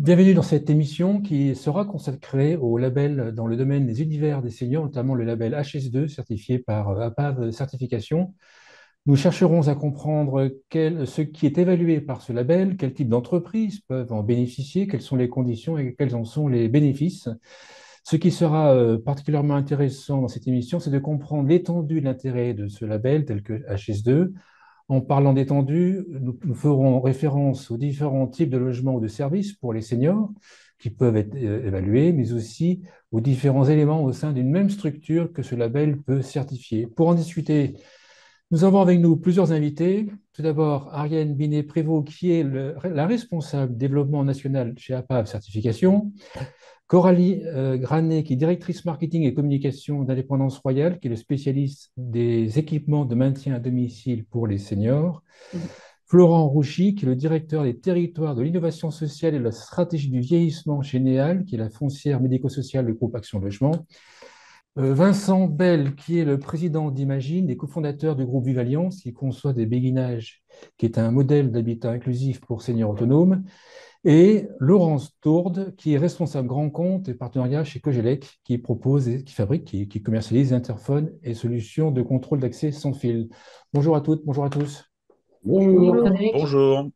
Bienvenue dans cette émission qui sera consacrée au label dans le domaine des univers des seniors, notamment le label HS2 certifié par APAV Certification. Nous chercherons à comprendre ce qui est évalué par ce label, quel type d'entreprises peuvent en bénéficier, quelles sont les conditions et quels en sont les bénéfices. Ce qui sera particulièrement intéressant dans cette émission, c'est de comprendre l'étendue de l'intérêt de ce label tel que HS2. En parlant d'étendue, nous ferons référence aux différents types de logements ou de services pour les seniors qui peuvent être évalués, mais aussi aux différents éléments au sein d'une même structure que ce label peut certifier. Pour en discuter, nous avons avec nous plusieurs invités. Tout d'abord, Ariane Binet-Prévost, qui est la responsable développement national chez APAV Certification. Coralie Granet, qui est directrice marketing et communication d'Indépendance Royale, qui est le spécialiste des équipements de maintien à domicile pour les seniors. Mhm. Florent Rouchy, qui est le directeur des territoires de l'innovation sociale et de la stratégie du vieillissement chez NEAL, qui est la foncière médico-sociale du groupe Action Logement. Vincent Bell, qui est le président d'Imagine et cofondateur du groupe Vivalliance, qui conçoit des béguinages, qui est un modèle d'habitat inclusif pour seniors autonomes. Et Laurence Tourde, qui est responsable grand compte et partenariat chez Cogelec, qui propose, qui fabrique, qui commercialise des interphones et solutions de contrôle d'accès sans fil. Bonjour à toutes, bonjour à tous. Bonjour Bonjour. Frédéric. Bonjour.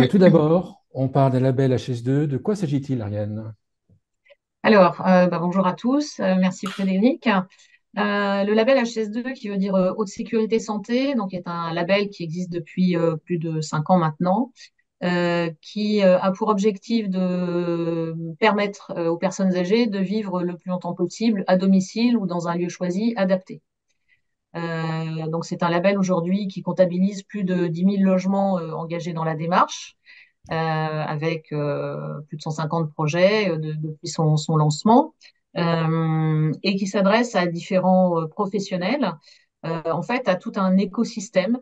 Tout d'abord, on parle d'un label HS2. De quoi s'agit-il, Ariane? Alors, bonjour à tous. Merci Frédéric. Le label HS2, qui veut dire Haute Sécurité Santé, donc est un label qui existe depuis plus de 5 ans maintenant, qui a pour objectif de permettre aux personnes âgées de vivre le plus longtemps possible à domicile ou dans un lieu choisi adapté. Donc c'est un label aujourd'hui qui comptabilise plus de 10 000 logements engagés dans la démarche, avec plus de 150 projets depuis son lancement, et qui s'adresse à différents professionnels, en fait à tout un écosystème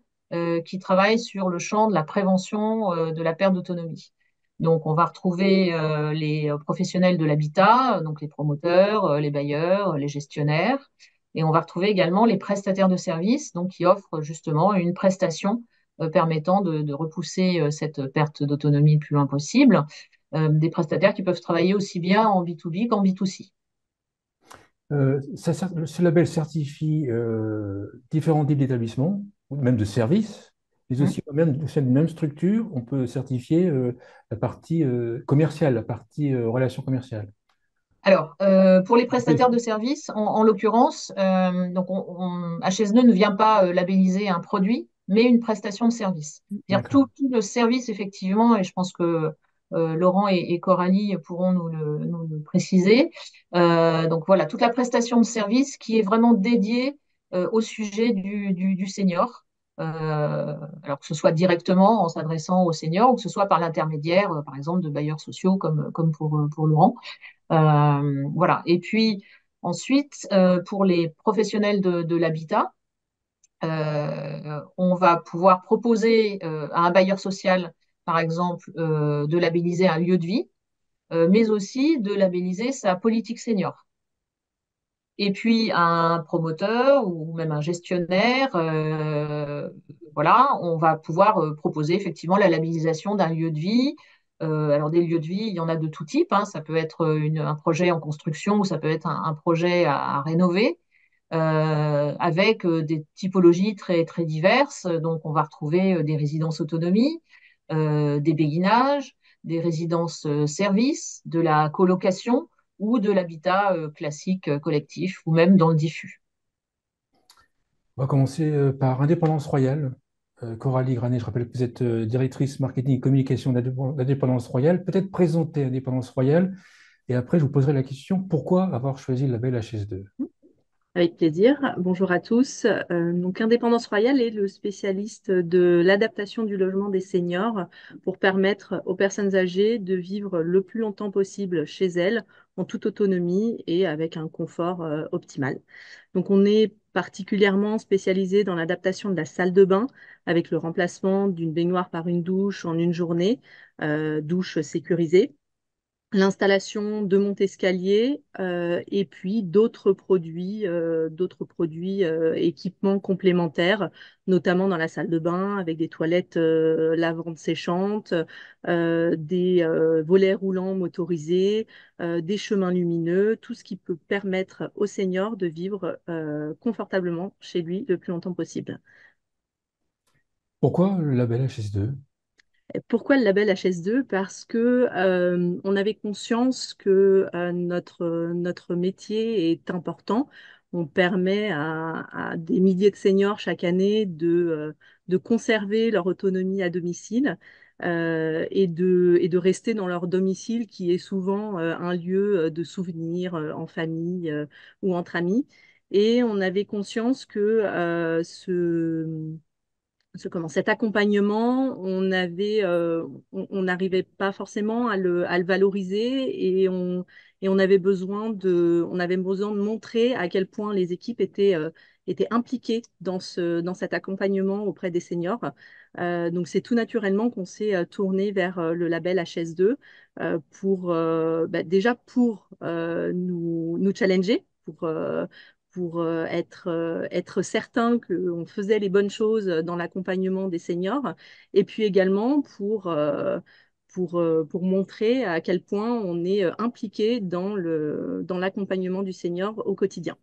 qui travaille sur le champ de la prévention de la perte d'autonomie. Donc, on va retrouver les professionnels de l'habitat, donc les promoteurs, les bailleurs, les gestionnaires, et on va retrouver également les prestataires de services, donc qui offrent justement une prestation permettant de repousser cette perte d'autonomie le plus loin possible. Des prestataires qui peuvent travailler aussi bien en B2B qu'en B2C. Ce label certifie différents types d'établissements, ou même de services, mais Hein. aussi même au sein d'une même structure, on peut certifier la partie commerciale, la partie relation commerciale. Alors, pour les prestataires de services, en l'occurrence, donc HS2 ne vient pas labelliser un produit, mais une prestation de service. C'est-à-dire D'accord. tout le service, effectivement, et je pense que Laurent et Coralie pourront nous le préciser. Donc voilà, toute la prestation de service qui est vraiment dédiée au sujet du senior. Alors que ce soit directement en s'adressant au senior ou que ce soit par l'intermédiaire, par exemple, de bailleurs sociaux comme pour Laurent. Voilà. Et puis ensuite, pour les professionnels de l'habitat, on va pouvoir proposer à un bailleur social, par exemple, de labelliser un lieu de vie, mais aussi de labelliser sa politique senior. Et puis un promoteur ou même un gestionnaire, voilà, on va pouvoir proposer effectivement la labellisation d'un lieu de vie. Alors des lieux de vie, il y en a de tout type, hein. Ça peut être un projet en construction ou ça peut être un projet à rénover, avec des typologies très très diverses. Donc on va retrouver des résidences autonomie, des béguinages, des résidences services, de la colocation ou de l'habitat classique collectif ou même dans le diffus. On va commencer par Indépendance Royale. Coralie Granet, je rappelle que vous êtes directrice marketing et communication d'Indépendance Royale. Peut-être présenter Indépendance Royale et après je vous poserai la question pourquoi avoir choisi le label HS2. Avec plaisir. Bonjour à tous. Donc, Indépendance Royale est le spécialiste de l'adaptation du logement des seniors pour permettre aux personnes âgées de vivre le plus longtemps possible chez elles, en toute autonomie et avec un confort optimal. Donc, on est particulièrement spécialisé dans l'adaptation de la salle de bain avec le remplacement d'une baignoire par une douche en une journée, douche sécurisée. l'installation de monte-escalier et puis d'autres produits équipements complémentaires, notamment dans la salle de bain avec des toilettes lavantes séchantes, des volets roulants motorisés, des chemins lumineux, tout ce qui peut permettre au senior de vivre confortablement chez lui le plus longtemps possible. Pourquoi le label HS2? Pourquoi le label HS2? Parce que on avait conscience que notre métier est important. On permet à des milliers de seniors chaque année de conserver leur autonomie à domicile et de rester dans leur domicile qui est souvent un lieu de souvenir en famille ou entre amis. Et on avait conscience que cet accompagnement, on n'arrivait pas forcément à le valoriser et on avait besoin de montrer à quel point les équipes étaient impliquées dans cet accompagnement auprès des seniors. Donc c'est tout naturellement qu'on s'est tourné vers le label HS2 déjà pour nous challenger, pour être certain qu'on faisait les bonnes choses dans l'accompagnement des seniors, et puis également pour montrer à quel point on est impliqué dans l'accompagnement du senior au quotidien.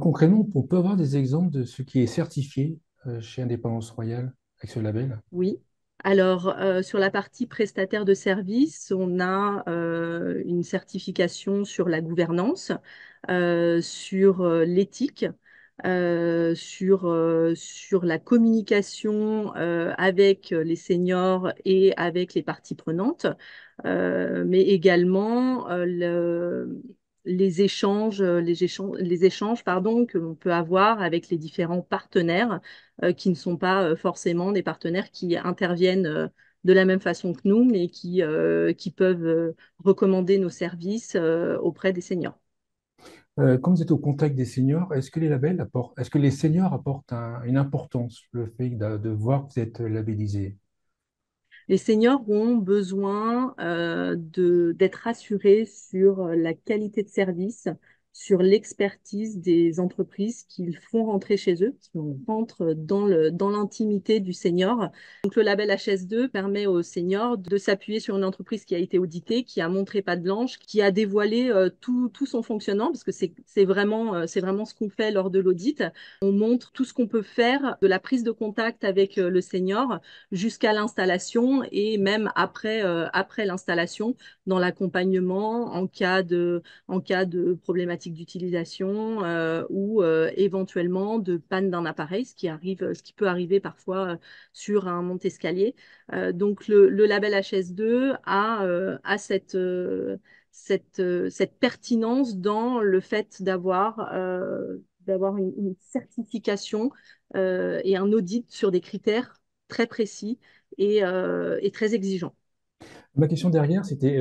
Concrètement, on peut avoir des exemples de ce qui est certifié chez Indépendance Royale avec ce label? Oui. Alors, sur la partie prestataire de services, on a une certification sur la gouvernance, sur l'éthique, sur la communication avec les seniors et avec les parties prenantes, mais également les échanges pardon, que l'on peut avoir avec les différents partenaires qui ne sont pas forcément des partenaires qui interviennent de la même façon que nous, mais qui peuvent recommander nos services auprès des seniors. Quand vous êtes au contact des seniors, est-ce que les seniors apportent une importance, le fait de voir que vous êtes labellisé? Les seniors ont besoin d'être assurés sur la qualité de service, sur l'expertise des entreprises qu'ils font rentrer chez eux, parce qu'on rentre dans l'intimité du senior. Donc le label HS2 permet aux seniors de s'appuyer sur une entreprise qui a été auditée, qui a montré patte blanche, qui a dévoilé tout son fonctionnement, parce que c'est vraiment ce qu'on fait lors de l'audit. On montre tout ce qu'on peut faire, de la prise de contact avec le senior jusqu'à l'installation et même après l'installation, dans l'accompagnement en cas de problématique d'utilisation ou éventuellement de panne d'un appareil, ce qui peut arriver parfois sur un monte-escalier. Donc le label HS2 a cette pertinence dans le fait d'avoir une certification et un audit sur des critères très précis et très exigeant. Ma question derrière, c'était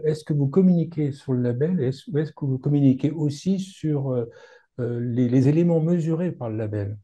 est-ce que vous communiquez sur le label ou est-ce que vous communiquez aussi sur les éléments mesurés par le label?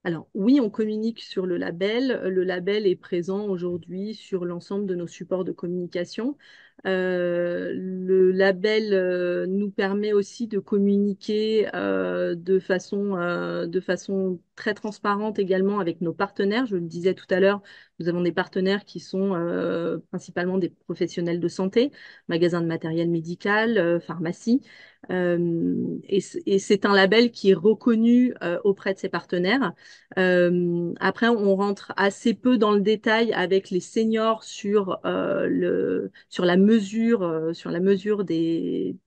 Alors oui, on communique sur le label. Le label est présent aujourd'hui sur l'ensemble de nos supports de communication. Le label nous permet aussi de communiquer de façon très transparente également avec nos partenaires. Je le disais tout à l'heure, nous avons des partenaires qui sont principalement des professionnels de santé, magasins de matériel médical, pharmacie. Et c'est un label qui est reconnu auprès de ses partenaires. Après, on rentre assez peu dans le détail avec les seniors sur la mesure des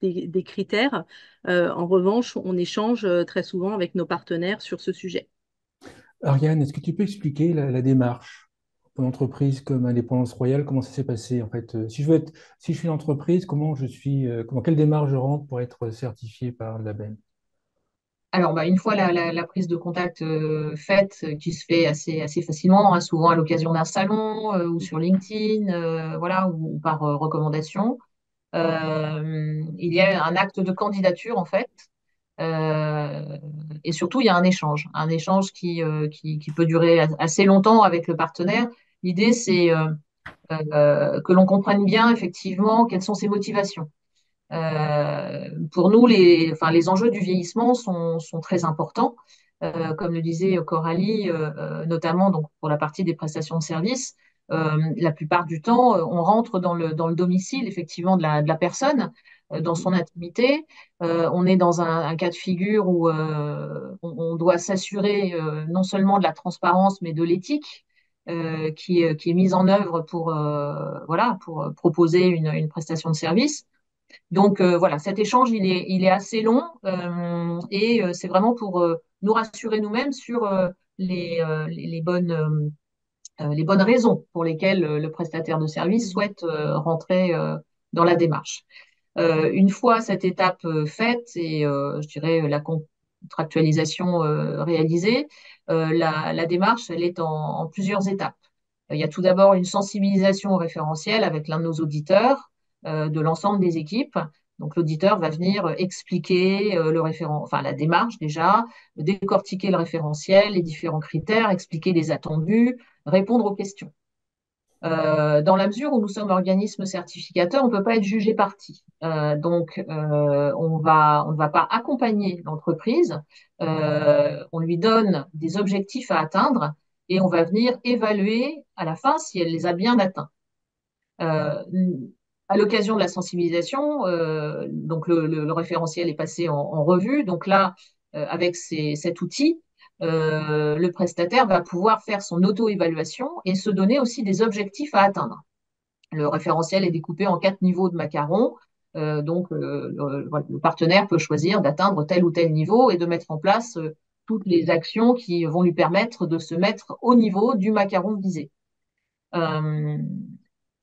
critères. En revanche, on échange très souvent avec nos partenaires sur ce sujet. Ariane, est-ce que tu peux expliquer la démarche pour une entreprise comme Indépendance Royale, comment ça s'est passé en fait? Si je suis une entreprise, quelle démarche je rentre pour être certifié par le label? Alors, une fois la prise de contact faite, qui se fait assez facilement, hein, souvent à l'occasion d'un salon ou sur LinkedIn, voilà, ou par recommandation, il y a un acte de candidature en fait, euh, et surtout il y a un échange qui peut durer assez longtemps avec le partenaire. L'idée, c'est que l'on comprenne bien effectivement quelles sont ses motivations. Pour nous, enfin, les enjeux du vieillissement sont très importants. Comme le disait Coralie, notamment donc, pour la partie des prestations de services, la plupart du temps, on rentre dans le domicile effectivement de la personne, dans son intimité. On est dans un cas de figure où on doit s'assurer non seulement de la transparence, mais de l'éthique qui est mise en œuvre voilà, pour proposer une prestation de service. Donc voilà, cet échange, il est assez long et c'est vraiment pour nous rassurer nous-mêmes sur les bonnes raisons pour lesquelles le prestataire de service souhaite rentrer dans la démarche. Une fois cette étape faite et je dirais la contractualisation réalisée, la démarche, elle est en plusieurs étapes. Il y a tout d'abord une sensibilisation au référentiel avec l'un de nos auditeurs de l'ensemble des équipes. Donc l'auditeur va venir expliquer enfin la démarche déjà, décortiquer le référentiel, les différents critères, expliquer les attendus, répondre aux questions. Dans la mesure où nous sommes organisme certificateur, on ne peut pas être jugé partie. Donc, on ne va pas accompagner l'entreprise. On lui donne des objectifs à atteindre et on va venir évaluer à la fin si elle les a bien atteints. Euh, à l'occasion de la sensibilisation, donc le référentiel est passé en revue. Donc là, avec cet outil, le prestataire va pouvoir faire son auto-évaluation et se donner aussi des objectifs à atteindre. Le référentiel est découpé en 4 niveaux de macarons. Donc, le partenaire peut choisir d'atteindre tel ou tel niveau et de mettre en place toutes les actions qui vont lui permettre de se mettre au niveau du macaron visé.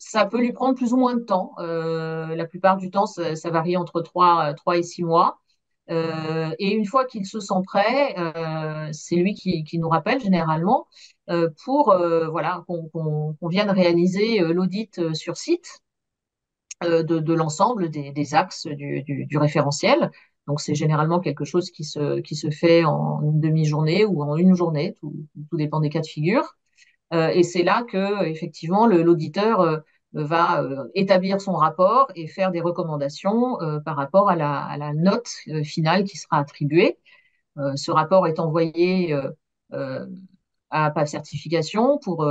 Ça peut lui prendre plus ou moins de temps. La plupart du temps, ça varie entre 3 et 6 mois. Et une fois qu'il se sent prêt, c'est lui qui nous rappelle généralement pour voilà, qu'on vienne réaliser l'audit sur site de l'ensemble des axes du référentiel. Donc, c'est généralement quelque chose qui se fait en une demi-journée ou en une journée, tout dépend des cas de figure. Et c'est là que, effectivement, l'auditeur va établir son rapport et faire des recommandations par rapport à la note finale qui sera attribuée. Ce rapport est envoyé à PAF Certification pour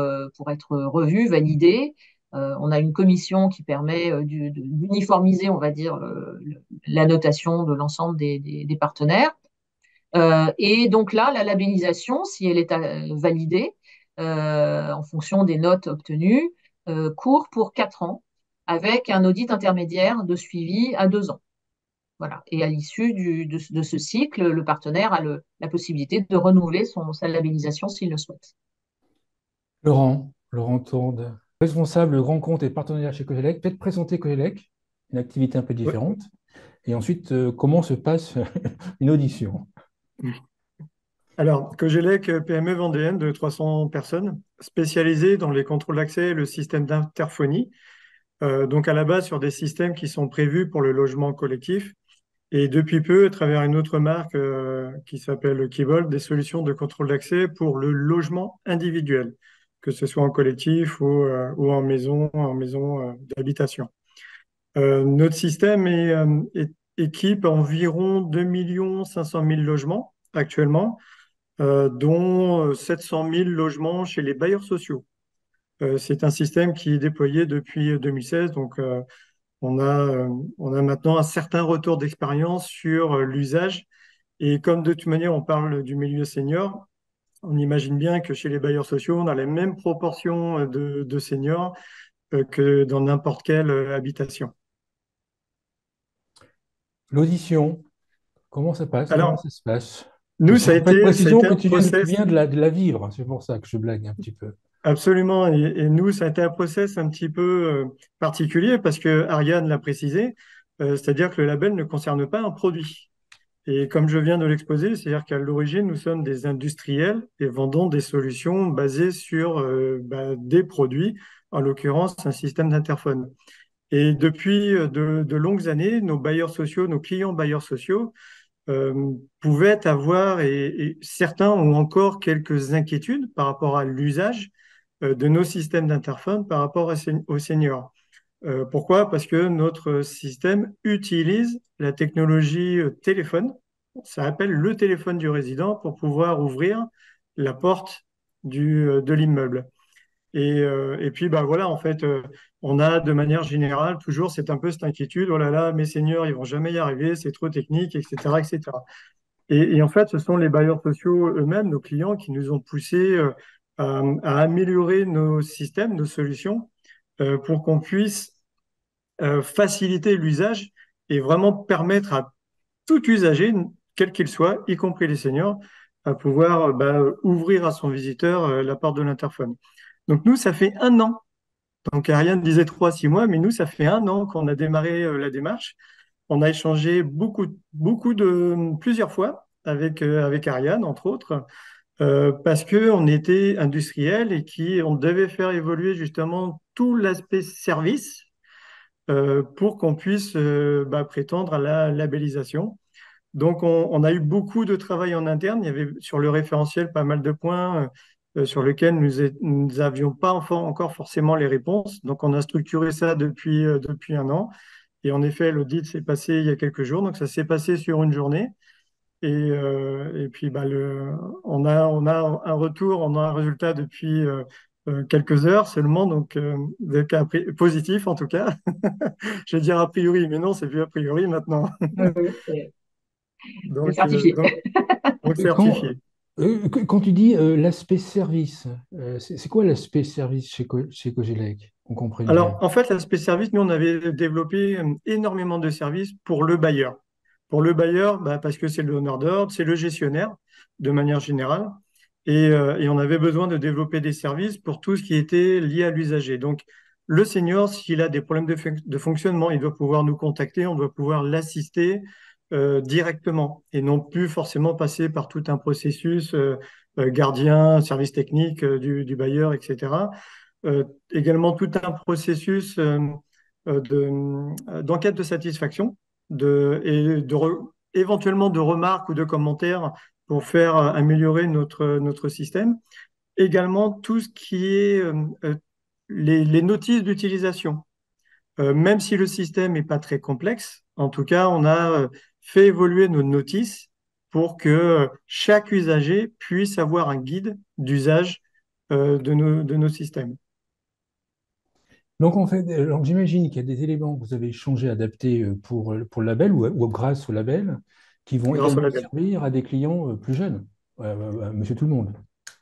être revu, validé. On a une commission qui permet d'uniformiser, on va dire, la notation de l'ensemble des partenaires. Et donc là, la labellisation, si elle est validée en fonction des notes obtenues, court pour 4 ans avec un audit intermédiaire de suivi à 2 ans. Voilà. Et à l'issue de ce cycle, le partenaire a la possibilité de renouveler sa labellisation s'il le souhaite. Laurent Tourde, responsable grand compte et partenariat chez Cogelec. Peut-être présenter Cogelec, une activité un peu Ouais. différente. Et ensuite, comment se passe une audition? Alors, Cogelec, PME vendéenne de 300 personnes, spécialisée dans les contrôles d'accès et le système d'interphonie. Donc, à la base, sur des systèmes qui sont prévus pour le logement collectif. Et depuis peu, à travers une autre marque qui s'appelle Keybold, des solutions de contrôle d'accès pour le logement individuel, que ce soit en collectif ou en maison d'habitation. Notre système équipe environ 2 500 000 logements actuellement, dont 700 000 logements chez les bailleurs sociaux. C'est un système qui est déployé depuis 2016, donc on a maintenant un certain retour d'expérience sur l'usage. Et comme de toute manière, on parle du milieu senior, on imagine bien que chez les bailleurs sociaux, on a les mêmes proportions de seniors que dans n'importe quelle habitation. L'audition, comment ça passe? Comment Alors, ça se passe? nous, Parce qu'en fait, ça a précision été que un tu process. viens de la vivre. C'est pour ça que je blague un petit peu. Absolument. Et nous, ça a été un process un petit peu particulier parce que Ariane l'a précisé, c'est-à-dire que le label ne concerne pas un produit. Et comme je viens de l'exposer, c'est-à-dire qu'à l'origine, nous sommes des industriels et vendons des solutions basées sur des produits, en l'occurrence un système d'interphone. Et depuis de longues années, nos bailleurs sociaux, nos clients bailleurs sociaux pouvaient avoir, et certains ont encore quelques inquiétudes par rapport à l'usage de nos systèmes d'interphone par rapport aux seniors. Pourquoi? Parce que notre système utilise la technologie téléphone. Ça appelle le téléphone du résident pour pouvoir ouvrir la porte de l'immeuble. Et puis, bah voilà, en fait, on a de manière générale toujours un peu cette inquiétude, oh là là, mes seniors, ils vont jamais y arriver, c'est trop technique, etc., etc. Et en fait, ce sont les bailleurs sociaux eux-mêmes, nos clients, qui nous ont poussés à améliorer nos systèmes, nos solutions, pour qu'on puisse faciliter l'usage et vraiment permettre à tout usager, quel qu'il soit, y compris les seniors, à pouvoir ouvrir à son visiteur la porte de l'interphone. Donc nous, ça fait un an. Donc Ariane disait 3 à 6 mois, mais nous, ça fait un an qu'on a démarré la démarche. On a échangé plusieurs fois avec Ariane, entre autres, parce qu'on était industriel et on devait faire évoluer justement tout l'aspect service pour qu'on puisse prétendre à la labellisation. Donc, on a eu beaucoup de travail en interne. Il y avait sur le référentiel pas mal de points sur lesquels nous n'avions pas encore forcément les réponses. Donc, on a structuré ça depuis un an. Et en effet, l'audit s'est passé il y a quelques jours. Donc, ça s'est passé sur une journée. Et puis, on a un retour, on a un résultat depuis quelques heures seulement. Donc, des cas positifs en tout cas. Je vais dire a priori, mais non, c'est plus a priori maintenant. C'est Donc, certifié. donc Quand, certifié. quand tu dis l'aspect service, c'est quoi l'aspect service chez Cogelec? On comprenne bien. Alors, en fait, l'aspect service, nous, on avait développé énormément de services pour le bailleur. Pour le bailleur, parce que c'est le donneur d'ordre, c'est le gestionnaire, de manière générale. Et on avait besoin de développer des services pour tout ce qui était lié à l'usager. Donc, le senior, s'il a des problèmes de fonctionnement, il doit pouvoir nous contacter, on doit pouvoir l'assister directement et non plus forcément passer par tout un processus gardien, service technique du bailleur, etc. Également tout un processus d'enquête de satisfaction éventuellement de remarques ou de commentaires pour faire améliorer notre système. Également tout ce qui est les notices d'utilisation. Même si le système n'est pas très complexe, en tout cas, on a fait évoluer nos notices pour que chaque usager puisse avoir un guide d'usage de nos systèmes. Donc, en fait, donc, j'imagine qu'il y a des éléments que vous avez changés, adaptés pour le label ou grâce au label, qui vont Grâce au également label. servir à des clients plus jeunes, monsieur tout le monde.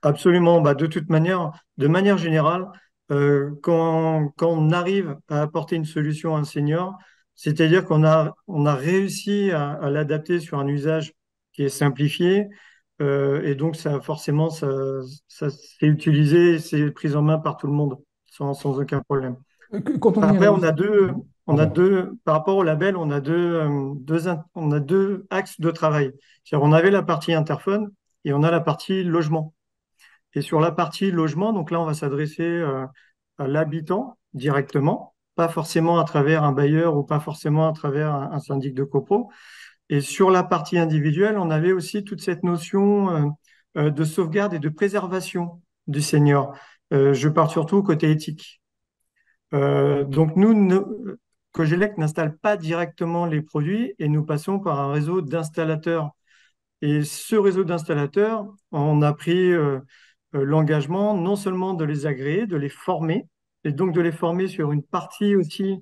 Absolument. De toute manière, de manière générale, quand on arrive à apporter une solution à un senior, c'est-à-dire qu'on a réussi à l'adapter sur un usage qui est simplifié, et donc ça forcément ça c'est utilisé, c'est pris en main par tout le monde sans aucun problème. Quand on vient Après, réaliser... Pardon. par rapport au label, on a deux axes de travail. C'est-à-dire, on avait la partie interphone et on a la partie logement. Et sur la partie logement, donc là, on va s'adresser à l'habitant directement, pas forcément à travers un bailleur ou pas forcément à travers un syndic de copro. Et sur la partie individuelle, on avait aussi toute cette notion de sauvegarde et de préservation du senior. Je parle surtout côté éthique. Donc Cogelec n'installe pas directement les produits et nous passons par un réseau d'installateurs. Et ce réseau d'installateurs, on a pris l'engagement non seulement de les agréer, de les former, et donc de les former sur une partie aussi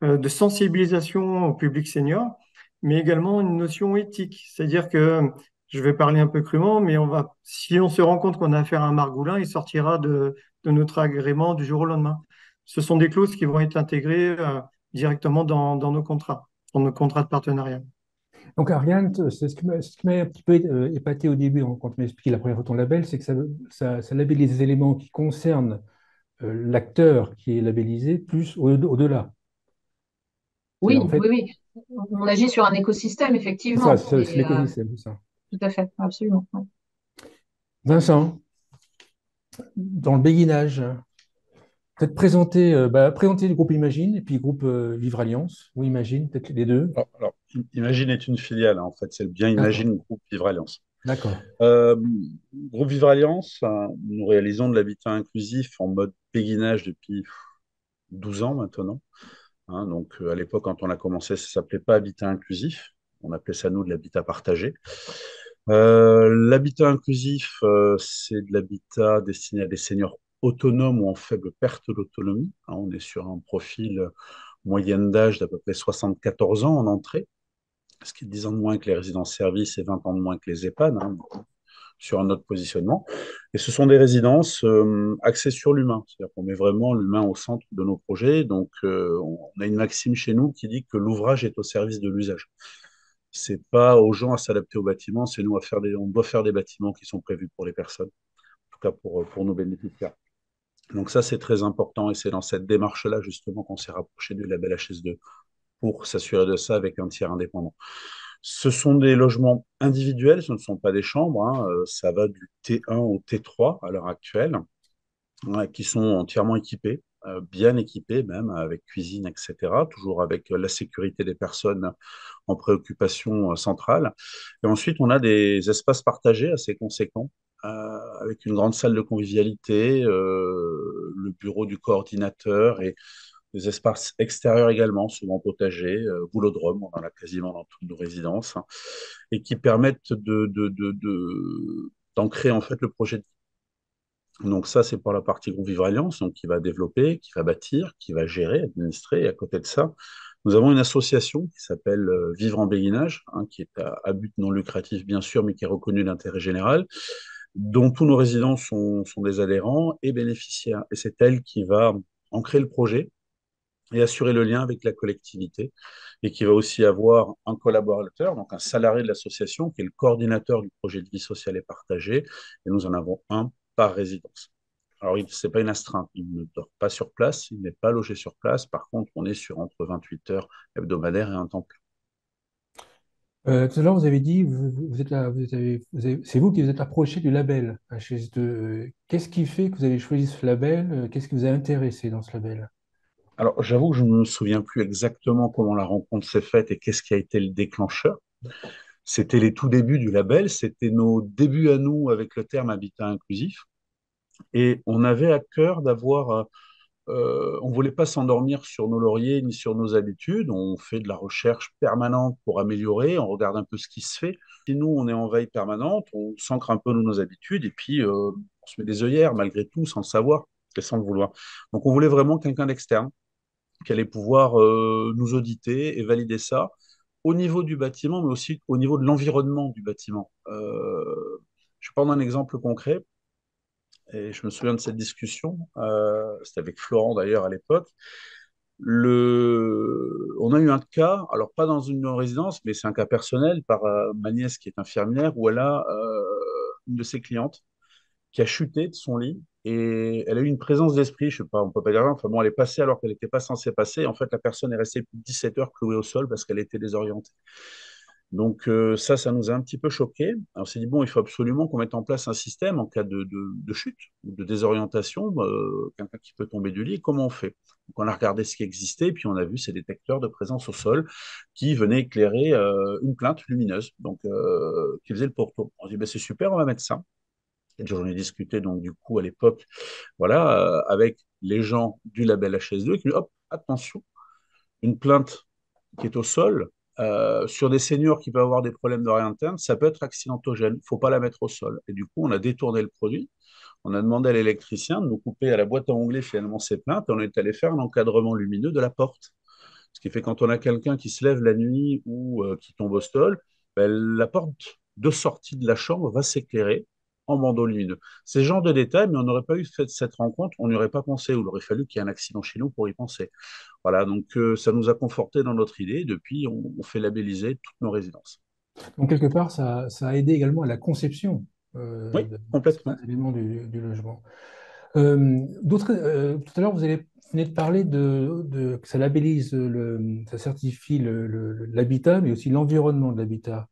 de sensibilisation au public senior, mais également une notion éthique. C'est-à-dire que, je vais parler un peu crûment, mais si on se rend compte qu'on a affaire à un margoulin, il sortira de notre agrément du jour au lendemain. Ce sont des clauses qui vont être intégrées directement dans nos contrats, dans nos contrats de partenariat. Donc, Ariane, c'est ce qui m'a un petit peu épaté au début, hein, quand tu m'as expliqué la première fois ton label, c'est que ça labellise des éléments qui concernent l'acteur qui est labellisé, plus au-delà. C'est en Oui, fait, oui, oui. On agit sur un écosystème, c'est ça, effectivement. c'est l'écosystème, c'est ça. Tout à fait, absolument. Ouais. Vincent, dans le béguinage, peut-être présenter le groupe Imagine et puis le groupe Vivre Alliance, ou Imagine, peut-être les deux. Alors, Imagine est une filiale, hein, en fait, c'est le bien D'accord. Imagine Groupe Vivre Alliance. D'accord. Euh, Groupe Vivre Alliance, nous réalisons de l'habitat inclusif en mode béguinage depuis 12 ans maintenant. Hein. Donc, à l'époque, quand on a commencé, ça s'appelait pas habitat inclusif. On appelait ça, nous, de l'habitat partagé. L'habitat inclusif, c'est de l'habitat destiné à des seniors autonomes ou en faible perte d'autonomie. Hein, on est sur un profil moyenne d'âge d'à peu près 74 ans en entrée, ce qui est 10 ans de moins que les résidences-services et 20 ans de moins que les EHPAD, hein, sur un autre positionnement. Et ce sont des résidences axées sur l'humain, c'est-à-dire qu'on met vraiment l'humain au centre de nos projets. Donc, on a une maxime chez nous qui dit que l'ouvrage est au service de l'usage. C'est pas aux gens à s'adapter au bâtiment, c'est nous à faire on doit faire des bâtiments qui sont prévus pour les personnes, en tout cas pour nos bénéficiaires. Donc ça, c'est très important et c'est dans cette démarche-là justement qu'on s'est rapproché du label HS2 pour s'assurer de ça avec un tiers indépendant. Ce sont des logements individuels, ce ne sont pas des chambres, hein, ça va du T1 au T3 à l'heure actuelle, ouais, qui sont entièrement équipés, bien équipés même, avec cuisine, etc., toujours avec la sécurité des personnes en préoccupation centrale. Et ensuite, on a des espaces partagés assez conséquents, avec une grande salle de convivialité, le bureau du coordinateur et des espaces extérieurs également, souvent potagers, boulodrome, on en a quasiment dans toutes nos résidences, hein, et qui permettent d'ancrer en fait le projet. Donc ça, c'est pour la partie Groupe Vivre Alliance, donc qui va développer, qui va bâtir, qui va gérer, administrer. Et à côté de ça, nous avons une association qui s'appelle Vivre en Béguinage, hein, qui est à but non lucratif bien sûr, mais qui est reconnue d'intérêt général, dont tous nos résidents sont des adhérents et bénéficiaires. Et c'est elle qui va ancrer le projet et assurer le lien avec la collectivité, et qui va aussi avoir un collaborateur, donc un salarié de l'association, qui est le coordinateur du projet de vie sociale et partagée, et nous en avons un par résidence. Alors, ce n'est pas une astreinte, il ne dort pas sur place, il n'est pas logé sur place, par contre, on est sur entre 28 heures hebdomadaires et un temps plein. Tout à l'heure, vous avez dit, vous êtes là, c'est vous qui vous êtes approché du label HS2. Qu'est-ce qui fait que vous avez choisi ce label? Qu'est-ce qui vous a intéressé dans ce label? Alors, j'avoue que je ne me souviens plus exactement comment la rencontre s'est faite et qu'est-ce qui a été le déclencheur. C'était les tout débuts du label, c'était nos débuts à nous avec le terme habitat inclusif. Et on avait à cœur d'avoir, on voulait pas s'endormir sur nos lauriers ni sur nos habitudes. On fait de la recherche permanente pour améliorer. On regarde un peu ce qui se fait. Et nous, on est en veille permanente. On s'ancre un peu dans nos habitudes et puis on se met des œillères malgré tout, sans le savoir et sans le vouloir. Donc, on voulait vraiment quelqu'un d'externe qui allait pouvoir nous auditer et valider ça au niveau du bâtiment, mais aussi au niveau de l'environnement du bâtiment. Je vais prendre un exemple concret. Et je me souviens de cette discussion, c'était avec Florent d'ailleurs à l'époque. On a eu un cas, alors pas dans une résidence, mais c'est un cas personnel par ma nièce qui est infirmière, où elle a une de ses clientes qui a chuté de son lit et elle a eu une présence d'esprit, je sais pas, on peut pas dire, enfin bon, elle est passée alors qu'elle n'était pas censée passer. En fait, la personne est restée plus de 17 heures clouée au sol parce qu'elle était désorientée. Donc ça nous a un petit peu choqué. Alors, on s'est dit, bon, il faut absolument qu'on mette en place un système en cas de chute ou de désorientation, quelqu'un qui peut tomber du lit, comment on fait? Donc on a regardé ce qui existait, et puis on a vu ces détecteurs de présence au sol qui venaient éclairer une plainte lumineuse, donc qui faisait le pourtour. On s'est dit, ben, c'est super, on va mettre ça. Et j'en ai discuté donc du coup à l'époque, voilà, avec les gens du label HS2, qui dit, hop, attention, une plainte qui est au sol, sur des seniors qui peuvent avoir des problèmes d'oreille interne, ça peut être accidentogène. Il ne faut pas la mettre au sol. Et du coup, on a détourné le produit. On a demandé à l'électricien de nous couper à la boîte à onglet finalement ces plaintes et on est allé faire un encadrement lumineux de la porte. Ce qui fait quand on a quelqu'un qui se lève la nuit ou qui tombe au sol, ben, la porte de sortie de la chambre va s'éclairer en bandeau lumineux. C'est ce genre de détails, mais on n'aurait pas eu fait cette rencontre, on n'y aurait pas pensé, ou il aurait fallu qu'il y ait un accident chez nous pour y penser. Voilà, donc ça nous a conforté dans notre idée. Depuis, on fait labelliser toutes nos résidences. Donc, quelque part, ça a aidé également à la conception Oui, de certains complètement. éléments du logement. Tout à l'heure, venez de parler que ça labellise, ça certifie l'habitat, mais aussi l'environnement de l'habitat.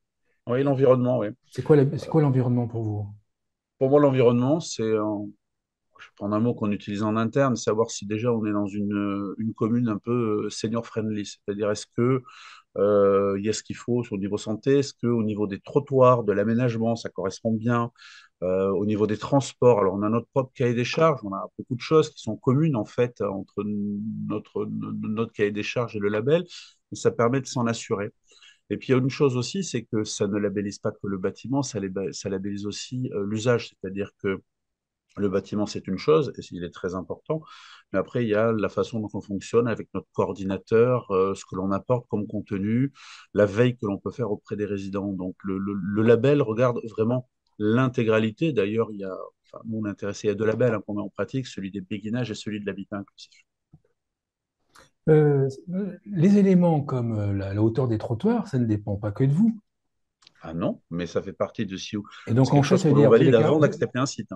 Oui, l'environnement, oui. C'est quoi l'environnement pour vous? Pour moi, l'environnement, je vais prendre un mot qu'on utilise en interne, savoir si déjà on est dans une commune un peu senior friendly, c'est-à-dire est-ce que il y a ce qu'il faut sur le niveau santé, est-ce qu'au niveau des trottoirs, de l'aménagement, ça correspond bien, au niveau des transports, alors on a notre propre cahier des charges, on a beaucoup de choses qui sont communes en fait entre notre cahier des charges et le label, mais ça permet de s'en assurer. Et puis il y a une chose aussi, c'est que ça ne labellise pas que le bâtiment, ça labellise aussi l'usage, c'est-à-dire que le bâtiment, c'est une chose, et il est très important, mais après, il y a la façon dont on fonctionne avec notre coordinateur, ce que l'on apporte comme contenu, la veille que l'on peut faire auprès des résidents. Donc, le label regarde vraiment l'intégralité. D'ailleurs, enfin, nous, on est intéressé à deux labels qu'on met en pratique, celui des béguinages et celui de l'habitat inclusif. Les éléments comme la hauteur des trottoirs, ça ne dépend pas que de vous. Ah non, mais ça fait partie de SIO. Et C'est donc, en quelque fait, chose ça que veut l'on dire, valide avant d'accepter un site.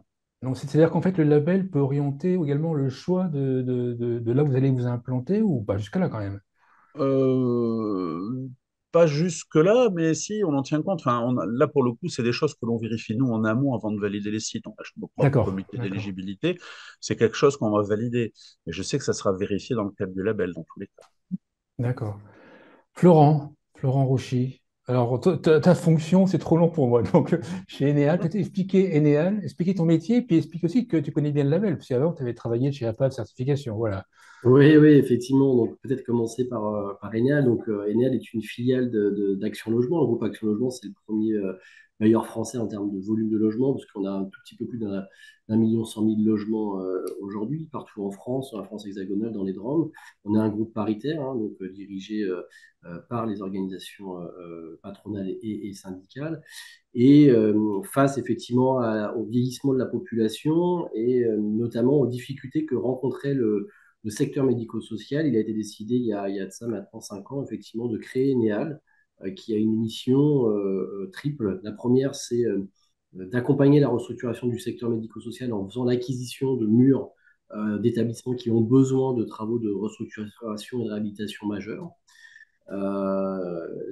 donc, c'est-à-dire qu'en fait, le label peut orienter également le choix de là où vous allez vous implanter ou pas jusque-là quand même. Euh, Pas jusque-là, mais si, on en tient compte. Enfin, là, pour le coup, c'est des choses que l'on vérifie, nous, en amont, avant de valider les sites. On a nos propres D'accord, comités d'accord, d'éligibilité. C'est quelque chose qu'on va valider. Et je sais que ça sera vérifié dans le cadre du label, dans tous les cas. d'accord. Florent Rauchy. Alors, ta fonction, c'est trop long pour moi. Donc, chez Enel, peut-être expliquer Enel, expliquer ton métier, puis explique aussi que tu connais bien le label, parce qu'avant, tu avais travaillé chez APA de certification. Voilà. Oui, oui, effectivement. Donc, peut-être commencer par Enel. Donc, Enel est une filiale d'Action Logement. Le groupe Action Logement, c'est le premier bailleur français en termes de volume de logement, parce qu'on a un tout petit peu plus d'un million 100 000 logements aujourd'hui, partout en France, dans la France hexagonale, dans les DROM. On est un groupe paritaire, hein, donc dirigé par les organisations patronales et syndicales. Et face effectivement au vieillissement de la population et notamment aux difficultés que rencontrait le secteur médico-social, il a été décidé il y a de ça maintenant 5 ans, effectivement, de créer NEAL, qui a une mission triple. La première, c'est d'accompagner la restructuration du secteur médico-social en faisant l'acquisition de murs d'établissements qui ont besoin de travaux de restructuration et de réhabilitation majeure.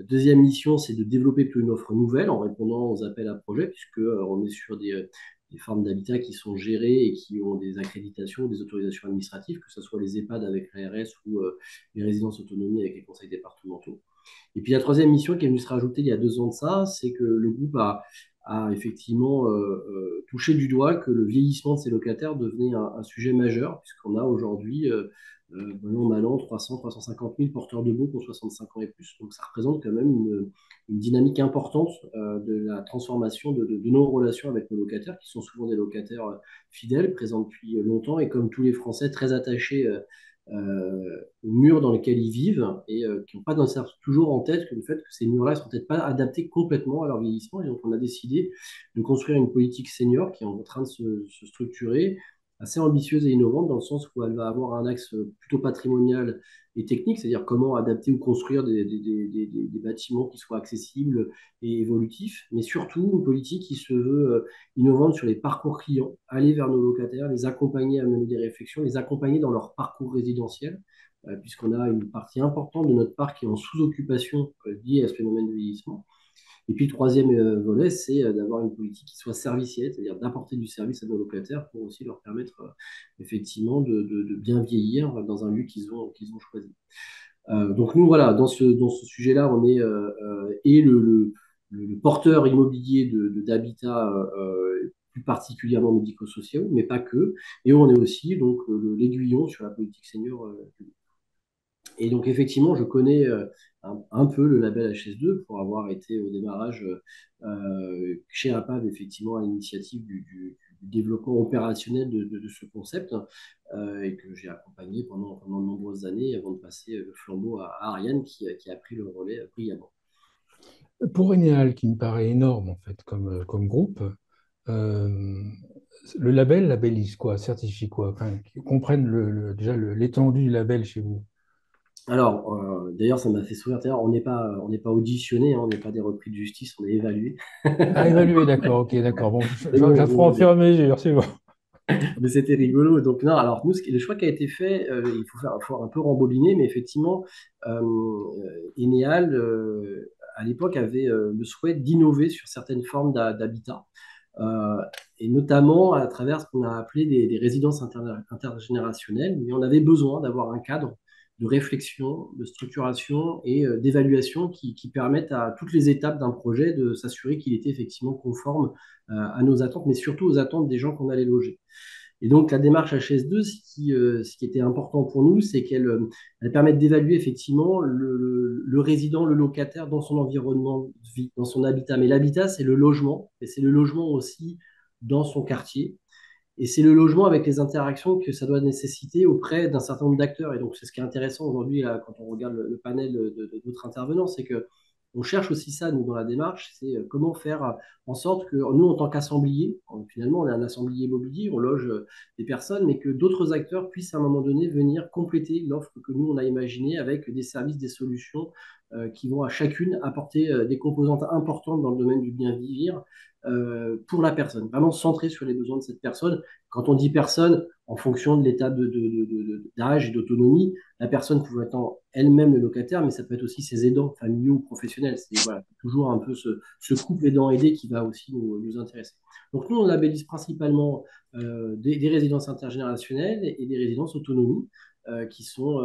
Deuxième mission, c'est de développer plutôt une offre nouvelle en répondant aux appels à projets, puisque on est sur des formes d'habitat qui sont gérées et qui ont des accréditations, des autorisations administratives, que ce soit les EHPAD avec l'ARS ou les résidences autonomie avec les conseils départementaux. Et puis la troisième mission qui est venue se rajouter il y a 2 ans de ça, c'est que le groupe a effectivement touché du doigt que le vieillissement de ses locataires devenait un sujet majeur, puisqu'on a aujourd'hui, bon an, mal an, 350 000 porteurs de baux pour 65 ans et plus. Donc ça représente quand même une dynamique importante de la transformation de nos relations avec nos locataires, qui sont souvent des locataires fidèles, présents depuis longtemps, et comme tous les Français, très attachés aux murs dans lesquels ils vivent et qui n'ont pas toujours en tête que le fait que ces murs-là ne sont peut-être pas adaptés complètement à leur vieillissement. Et donc, on a décidé de construire une politique senior qui est en train de se structurer, assez ambitieuse et innovante, dans le sens où elle va avoir un axe plutôt patrimonial et technique, c'est-à-dire comment adapter ou construire des bâtiments qui soient accessibles et évolutifs, mais surtout une politique qui se veut innovante sur les parcours clients, aller vers nos locataires, les accompagner à mener des réflexions, les accompagner dans leur parcours résidentiel, puisqu'on a une partie importante de notre parc qui est en sous-occupation liée à ce phénomène de vieillissement. Et puis le troisième volet, c'est d'avoir une politique qui soit servicielle, c'est-à-dire d'apporter du service à nos locataires pour aussi leur permettre effectivement de bien vieillir dans un lieu qu'ils ont choisi. Donc nous, voilà, dans ce sujet-là, on est et le porteur immobilier d'habitat plus particulièrement médico-sociaux, mais pas que. Et on est aussi donc l'aiguillon sur la politique senior. Et donc effectivement, je connais un peu le label HS2 pour avoir été au démarrage chez APAV, effectivement, à l'initiative du développement opérationnel de ce concept et que j'ai accompagné pendant de nombreuses années avant de passer le flambeau à Ariane qui a pris le relais brillamment. Pour Enel, qui me paraît énorme en fait comme groupe, euh, le label labellise quoi, certifie quoi, enfin, qu'ils comprennent déjà l'étendue du label chez vous. Alors, d'ailleurs, ça m'a fait sourire. D'ailleurs, on n'est pas auditionné, hein, on n'est pas des repris de justice, on est évalué. Ah, évalué, d'accord, ok, d'accord. Bon, Mais non, j'apprends au fur et à mesure, c'est bon. mais c'était rigolo. Donc, non, alors, nous, le choix qui a été fait, il faut un peu rembobiner, mais effectivement, Eneal, à l'époque, avait le souhait d'innover sur certaines formes d'habitat. euh, et notamment à travers ce qu'on a appelé des résidences intergénérationnelles, mais on avait besoin d'avoir un cadre de réflexion, de structuration et d'évaluation qui permettent à toutes les étapes d'un projet de s'assurer qu'il était effectivement conforme à nos attentes, mais surtout aux attentes des gens qu'on allait loger. Et donc, la démarche HS2, ce qui était important pour nous, c'est elle permet d'évaluer effectivement le résident, le locataire dans son environnement de vie, dans son habitat. Mais l'habitat, c'est le logement, et c'est le logement aussi dans son quartier. Et c'est le logement avec les interactions que ça doit nécessiter auprès d'un certain nombre d'acteurs. Et donc, c'est ce qui est intéressant aujourd'hui, là, quand on regarde le panel d'autres intervenants, c'est que on cherche aussi ça, nous, dans la démarche, c'est comment faire en sorte que nous, en tant qu'assemblier, finalement, on est un assemblier immobilier, on loge des personnes, mais que d'autres acteurs puissent à un moment donné venir compléter l'offre que nous, on a imaginée avec des services, des solutions qui vont à chacune apporter des composantes importantes dans le domaine du bien vivre pour la personne, vraiment centré sur les besoins de cette personne. Quand on dit personne, en fonction de l'état d'âge et d'autonomie, la personne pouvait être elle-même le locataire, mais ça peut être aussi ses aidants, familiaux ou professionnels. C'est voilà, toujours un peu ce couple aidant-aidé qui va aussi nous intéresser. Donc nous, on labellise principalement des résidences intergénérationnelles et des résidences autonomie qui sont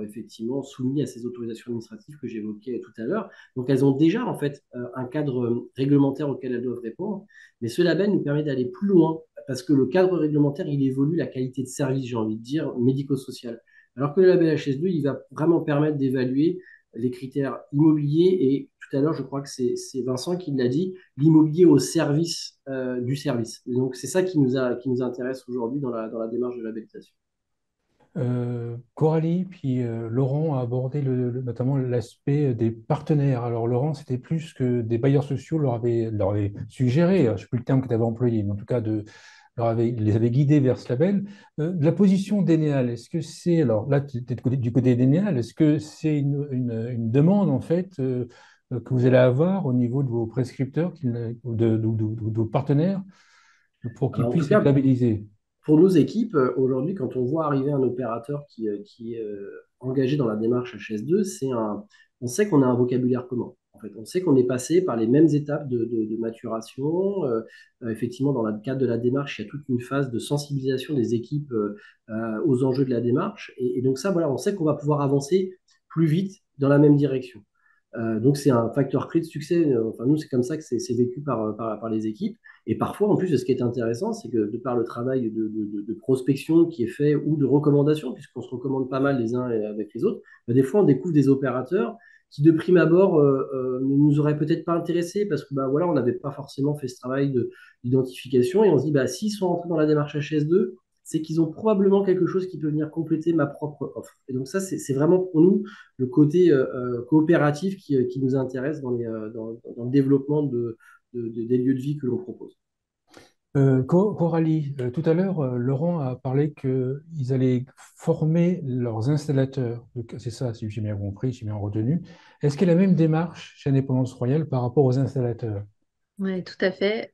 effectivement soumis à ces autorisations administratives que j'évoquais tout à l'heure. Donc elles ont déjà en fait un cadre réglementaire auquel elles doivent répondre, mais ce label nous permet d'aller plus loin parce que le cadre réglementaire, il évolue la qualité de service, j'ai envie de dire, médico-social. Alors que le label HS2, il va vraiment permettre d'évaluer les critères immobiliers et tout à l'heure, je crois que c'est Vincent qui l'a dit, l'immobilier au service du service. Et donc c'est ça qui nous intéresse aujourd'hui dans la démarche de labellisation. Coralie, puis Laurent a abordé notamment l'aspect des partenaires. Alors Laurent, c'était plus que des bailleurs sociaux leur avaient suggéré, je ne sais plus le terme que tu avais employé, mais en tout cas les avait guidés vers ce label. De la position d'Eneal, est-ce que c'est, alors là tu es du côté d'Eneal, est-ce que c'est une demande en fait que vous allez avoir au niveau de vos prescripteurs, de vos partenaires, pour qu'ils Alors, en tout puissent être cas, labellisés? pour nos équipes, aujourd'hui, quand on voit arriver un opérateur qui est engagé dans la démarche HS2, on sait qu'on a un vocabulaire commun. En fait, on sait qu'on est passé par les mêmes étapes de maturation. Effectivement, dans le cadre de la démarche, il y a toute une phase de sensibilisation des équipes aux enjeux de la démarche. Et donc ça, voilà, on sait qu'on va pouvoir avancer plus vite dans la même direction. Donc c'est un facteur clé de succès. Enfin, nous, c'est comme ça que c'est vécu par les équipes. Et parfois, en plus, ce qui est intéressant, c'est que de par le travail de prospection qui est fait ou de recommandation, puisqu'on se recommande pas mal les uns avec les autres, des fois, on découvre des opérateurs qui, de prime abord, ne nous auraient peut-être pas intéressés parce que bah, voilà, on n'avait pas forcément fait ce travail d'identification. Et on se dit, bah, s'ils sont rentrés dans la démarche HS2, c'est qu'ils ont probablement quelque chose qui peut venir compléter ma propre offre. Et donc ça, c'est vraiment pour nous le côté coopératif qui nous intéresse dans le développement des lieux de vie que l'on propose. Coralie, tout à l'heure, Laurent a parlé qu'ils allaient former leurs installateurs. C'est ça, si j'ai bien compris, si j'ai bien retenu. Est-ce qu'il y a la même démarche chez Indépendance Royale par rapport aux installateurs? Oui, tout à fait.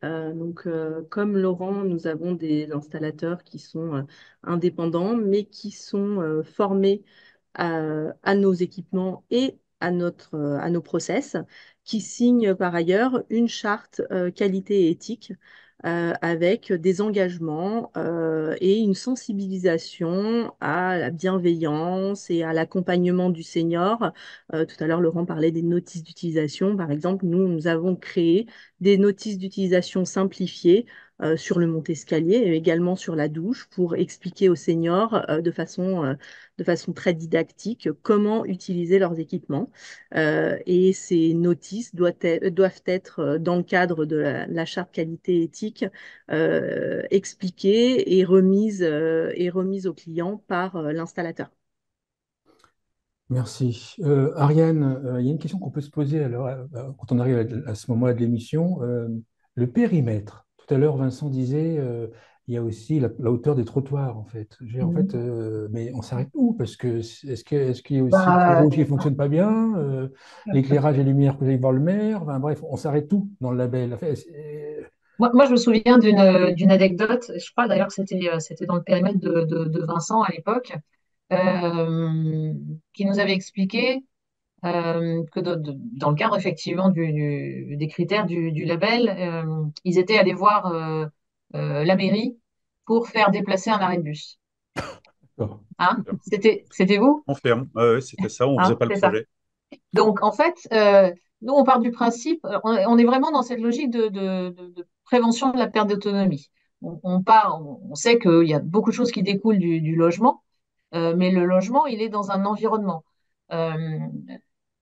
Comme Laurent, nous avons des installateurs qui sont indépendants, mais qui sont formés à nos équipements et à nos process, qui signent par ailleurs une charte qualité et éthique avec des engagements et une sensibilisation à la bienveillance et à l'accompagnement du senior. Tout à l'heure, Laurent parlait des notices d'utilisation. Par exemple, nous avons créé des notices d'utilisation simplifiées sur le monte-escalier et également sur la douche pour expliquer aux seniors de façon très didactique comment utiliser leurs équipements. Et ces notices doivent être, dans le cadre de la charte qualité éthique, expliquées et remises aux clients par l'installateur. Merci. Ariane, il y a une question qu'on peut se poser alors, quand on arrive à ce moment-là de l'émission. Le périmètre. Tout à l'heure, Vincent disait il y a aussi la hauteur des trottoirs, en fait. En fait, mais on s'arrête où? Parce que est-ce qu'il y a aussi le feu Bah, rouge qui ne fonctionne pas bien, l'éclairage et lumière que j'aille voir le maire, enfin, bref, on s'arrête tout dans le label. Enfin, moi, je me souviens d'une anecdote, je crois d'ailleurs que c'était dans le périmètre de Vincent à l'époque, qui nous avait expliqué que dans le cadre effectivement des critères du label, ils étaient allés voir la mairie pour faire déplacer un arrêt de bus. D'accord. Hein? C'était vous? Confirme. Ouais, c'était ça, on faisait Hein? pas le C'est ça. projet. Donc, en fait, nous, on part du principe, on est vraiment dans cette logique de prévention de la perte d'autonomie. On sait qu'il y a beaucoup de choses qui découlent du logement, mais le logement, il est dans un environnement. Euh,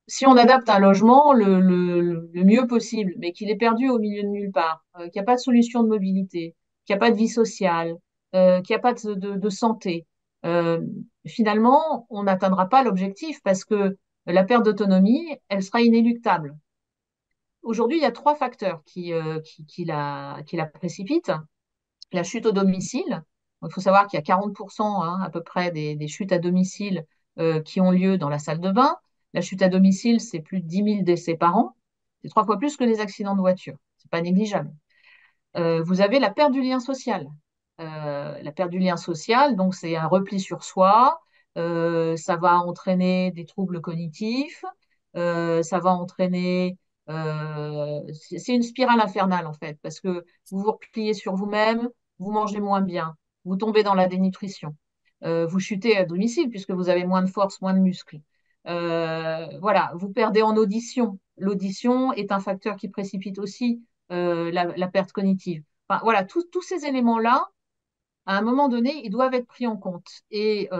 Si on adapte un logement le mieux possible, mais qu'il est perdu au milieu de nulle part, qu'il n'y a pas de solution de mobilité, qu'il n'y a pas de vie sociale, qu'il n'y a pas de santé, euh, finalement, on n'atteindra pas l'objectif parce que la perte d'autonomie, elle sera inéluctable. Aujourd'hui, il y a trois facteurs qui la précipitent. La chute au domicile. Il faut savoir qu'il y a 40% à peu près des chutes à domicile qui ont lieu dans la salle de bain. La chute à domicile, c'est plus de 10 000 décès par an. C'est 3 fois plus que les accidents de voiture. C'est pas négligeable. Vous avez la perte du lien social. La perte du lien social, donc c'est un repli sur soi. Ça va entraîner des troubles cognitifs. Ça va entraîner. C'est une spirale infernale en fait, parce que vous vous repliez sur vous-même, vous mangez moins bien, vous tombez dans la dénutrition, vous chutez à domicile puisque vous avez moins de force, moins de muscles. Voilà, vous perdez en audition. L'audition est un facteur qui précipite aussi la perte cognitive. Enfin, voilà, tous ces éléments-là, à un moment donné, ils doivent être pris en compte. Et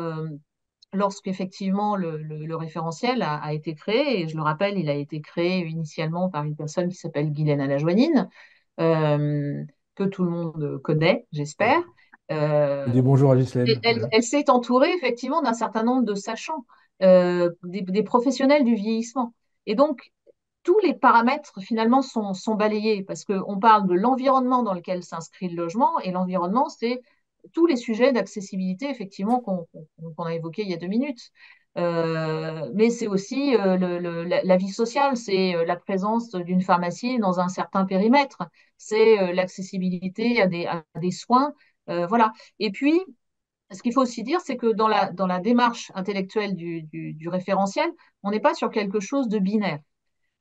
lorsqu'effectivement le référentiel a été créé, et je le rappelle, il a été créé initialement par une personne qui s'appelle Guylaine Alajoanine, euh, que tout le monde connaît, j'espère. Je dis bonjour à Ghislaine. Elle s'est entourée effectivement d'un certain nombre de sachants, des professionnels du vieillissement. Et donc, tous les paramètres finalement sont balayés parce qu'on parle de l'environnement dans lequel s'inscrit le logement et l'environnement, c'est tous les sujets d'accessibilité effectivement qu'on a évoqués il y a 2 minutes. Mais c'est aussi la vie sociale, c'est la présence d'une pharmacie dans un certain périmètre, c'est l'accessibilité à des soins, voilà. Et puis, ce qu'il faut aussi dire, c'est que dans la démarche intellectuelle du référentiel, on n'est pas sur quelque chose de binaire.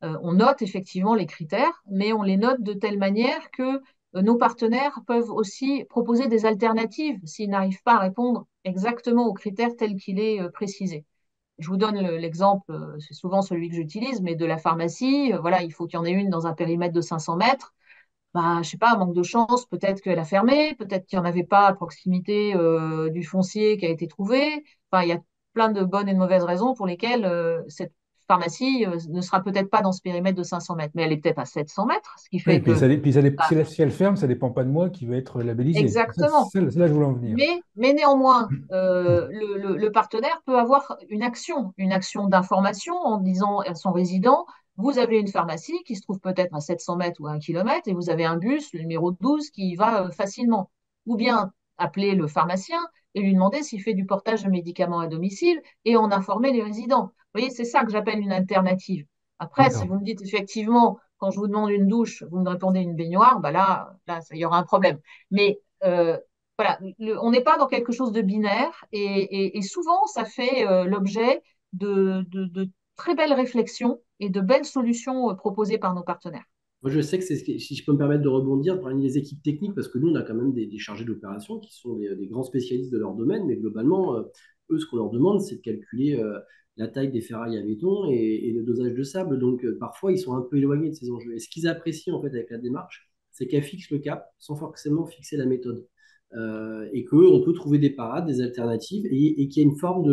On note effectivement les critères, mais on les note de telle manière que nos partenaires peuvent aussi proposer des alternatives s'ils n'arrivent pas à répondre exactement aux critères tels qu'il est précisé. Je vous donne l'exemple, c'est souvent celui que j'utilise, mais de la pharmacie. Voilà, il faut qu'il y en ait une dans un périmètre de 500 mètres. Bah, je sais pas, manque de chance, peut-être qu'elle a fermé, peut-être qu'il n'y en avait pas à proximité du foncier qui a été trouvé. Enfin, il y a plein de bonnes et de mauvaises raisons pour lesquelles cette pharmacie ne sera peut-être pas dans ce périmètre de 500 mètres, mais elle est peut-être à 700 mètres, ce qui Oui, fait que bah, si elle ferme, ça ne dépend pas de moi qui va être labellisé. exactement. C'est là que je voulais en venir. Mais néanmoins, le partenaire peut avoir une action d'information en disant à son résident, vous avez une pharmacie qui se trouve peut-être à 700 mètres ou à 1 kilomètre et vous avez un bus, le numéro 12, qui y va facilement. Ou bien appeler le pharmacien et lui demander s'il fait du portage de médicaments à domicile et en informer les résidents. Vous voyez, c'est ça que j'appelle une alternative. Après, si D'accord. vous me dites effectivement, quand je vous demande une douche, vous me répondez une baignoire, bah là, il y aura un problème. Mais voilà, on n'est pas dans quelque chose de binaire et souvent ça fait l'objet de très belles réflexions et de belles solutions proposées par nos partenaires. Moi, je sais que si je peux me permettre de rebondir, parmi les équipes techniques, parce que nous, on a quand même des chargés d'opération qui sont des grands spécialistes de leur domaine, mais globalement, eux, ce qu'on leur demande, c'est de calculer la taille des ferrailles à béton et le dosage de sable. Donc, parfois, ils sont un peu éloignés de ces enjeux. Et ce qu'ils apprécient, en fait, avec la démarche, c'est qu'elle fixe le cap sans forcément fixer la méthode. Et qu'on peut trouver des parades, des alternatives, et qu'il y a une forme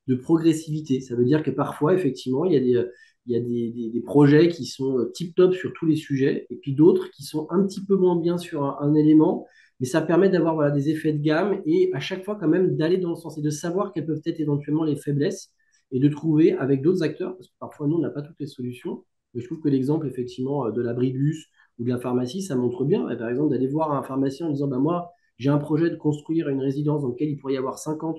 de progressivité. Ça veut dire que parfois, effectivement, il y a des projets qui sont tip-top sur tous les sujets, et puis d'autres qui sont un petit peu moins bien sur un élément, mais ça permet d'avoir voilà, des effets de gamme, et à chaque fois quand même d'aller dans le sens, et de savoir quelles peuvent être éventuellement les faiblesses, et de trouver avec d'autres acteurs, parce que parfois nous, on n'a pas toutes les solutions, mais je trouve que l'exemple effectivement de l'abri de bus ou de la pharmacie, ça montre bien, et par exemple, d'aller voir un pharmacien en disant, bah, moi, j'ai un projet de construire une résidence dans laquelle il pourrait y avoir 50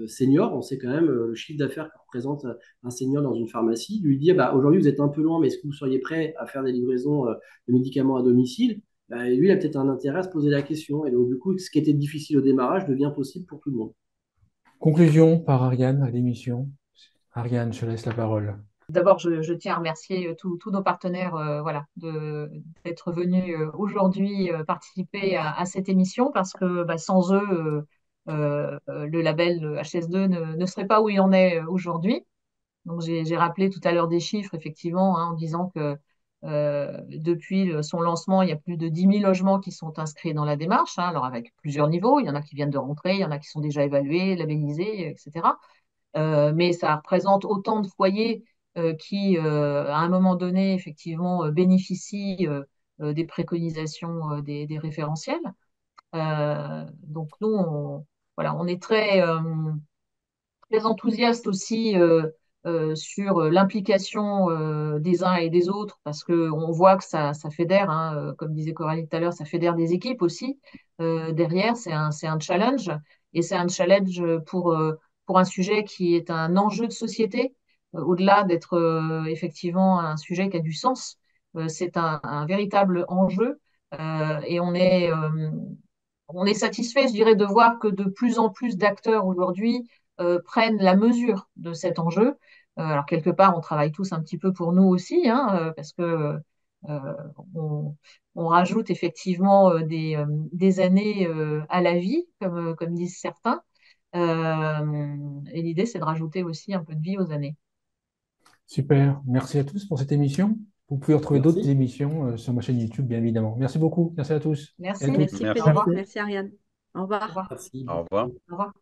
seniors. On sait quand même le chiffre d'affaires que représente un senior dans une pharmacie. Lui dire, bah, aujourd'hui, vous êtes un peu loin, mais est-ce que vous seriez prêt à faire des livraisons de médicaments à domicile? Bah, lui, il a peut-être un intérêt à se poser la question. Et donc, du coup, ce qui était difficile au démarrage devient possible pour tout le monde. Conclusion par Ariane à l'émission. Ariane, je te laisse la parole. D'abord, je tiens à remercier tous nos partenaires voilà, d'être venus aujourd'hui participer à cette émission parce que bah, sans eux, le label HS2 ne serait pas où il en est aujourd'hui. Donc, j'ai rappelé tout à l'heure des chiffres, effectivement, hein, en disant que depuis son lancement, il y a plus de 10 000 logements qui sont inscrits dans la démarche, hein, alors avec plusieurs niveaux. Il y en a qui viennent de rentrer, il y en a qui sont déjà évalués, labellisés, etc. Mais ça représente autant de foyers qui, à un moment donné, effectivement, bénéficient des préconisations des référentiels. Donc, nous, voilà, on est très enthousiaste aussi sur l'implication des uns et des autres, parce qu'on voit que ça fédère, hein, comme disait Coralie tout à l'heure, ça fédère des équipes aussi. Derrière, c'est un challenge, et c'est un challenge pour un sujet qui est un enjeu de société, au-delà d'être effectivement un sujet qui a du sens. C'est un véritable enjeu, et on est satisfait, je dirais, de voir que de plus en plus d'acteurs aujourd'hui prennent la mesure de cet enjeu. Alors, quelque part, on travaille tous un petit peu pour nous aussi, hein, parce que euh, on, on rajoute effectivement des années à la vie, comme disent certains. Et l'idée, c'est de rajouter aussi un peu de vie aux années. Super, merci à tous pour cette émission. Vous pouvez retrouver d'autres Merci. émissions sur ma chaîne YouTube, bien évidemment. Merci beaucoup, merci à tous et à Merci. toutes. Merci Au Merci. Frédéric, revoir. merci Ariane. Au Au revoir. revoir. Merci. Au revoir. Au revoir.